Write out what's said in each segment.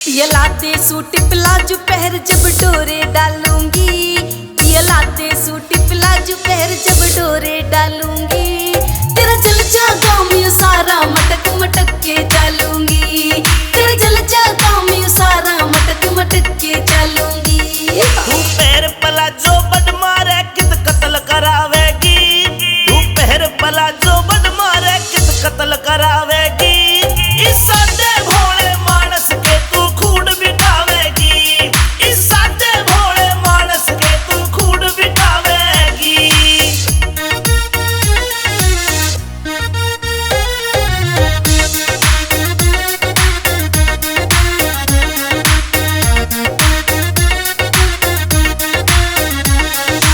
ये लाते suit palazzo पहर जब डोरे डालूंगी, ये लाते सूट प्लाजो पहर जब डोरे डालूंगी। तेरा जल जागा मैं सारा मटक मटक के डालूंगी, तेरा जल जागा मैं सारा मटक मटक के डालूंगी। तू पैर प्लाजो बड मारे कित कत्ल करावेगी, तू पैर प्लाजो बड मारे कित कत्ल करावेगी। इस सादे भोले मानस के तू खून बिठावेगी, इस सादे भोले मानस के तू खून बिठावेगी।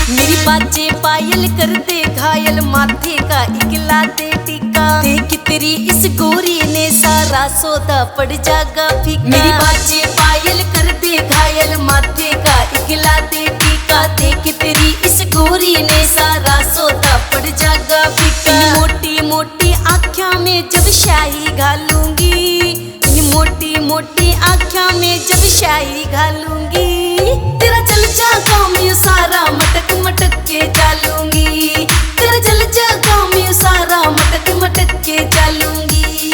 मेरी बाजे पायल कर दे घायल, माथे का इकला दे टीका। देख तेरी इस गोरी ने सारा सौदा पड़ जागा फीका। मेरी बाजे पायल कर दे घायल, माथे का इकला दे टीका। देख तेरी इस गोरी ने सारा सौदा पड़ जागा फीका। मोटी मोटी आँखों में जब शाही घालूंगी, मोटी मोटी आँखों में जब शाही घालूंगी। तेरा जल जागा मैं सारा मटक मटक के डालूंगी, तेरा जल जागा मैं सारा मटक मटक के डालूंगी।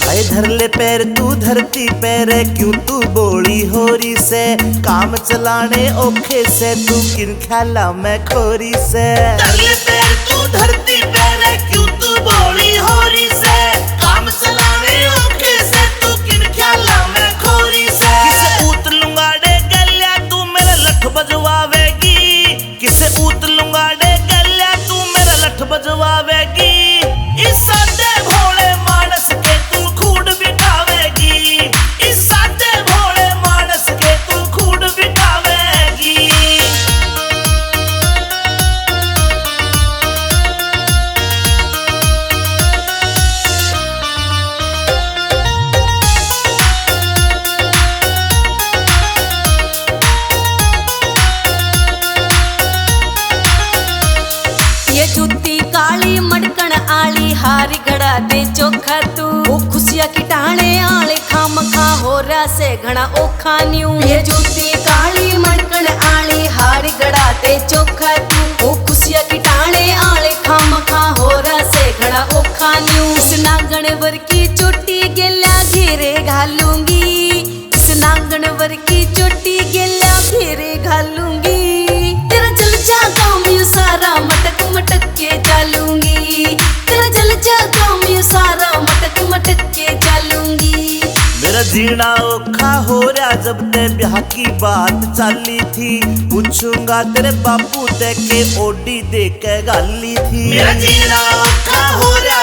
आए धर ले पैर तू धरती पैर, क्यों तू बोली होरी से। काम चलाने औखे से तू किन ख्याला मैं खोरी से। धर ले पैर तू धरती पैर, क्यों तू बोली होरी से। काम चलाने औखे से तू किन ख्याला मैं खोरी से। किसे ऊत लुंगाड़े गल्या तू मेरा लठ बजवावेगी, किसे ऊत लुंगाड़े गल्या तू मेरा लठ बजवावेगी। इस सादे भोले मानस के तू खून बिठावेगी, इस सादे भोले मानस के तू खून बिठावेगी। ये जूती काली मड़कण आली, हार घड़ा दे चोखा तू। ओ खुशिया की टाणे आले खाम खा हो रहा से घना ओखा न्यू। ये जूती काली मड़कण आली, हार घड़ा दे चोखा तू। ओ खुशिया की टाणे आले खाम खा हो रहा से घना ओखा न्यू। इस नांगण वर की चोटी गेल्या घेरे घालूंगी, इस नांगण वर की चोटी गेल्या घेरे घालूंगी। तेरा जल जागा मैं सारा मटक मटक के डालूंगी, तेरा जल जागा मैं सारा मटक मटक के डालूंगी। मेरा जीना औखा हो रहा जब ते ब्याह की बात चाली थी। पूछूंगा तेरे बापू दे के ओडी दे के गाली थी। मेरा जीना औखा हो रहा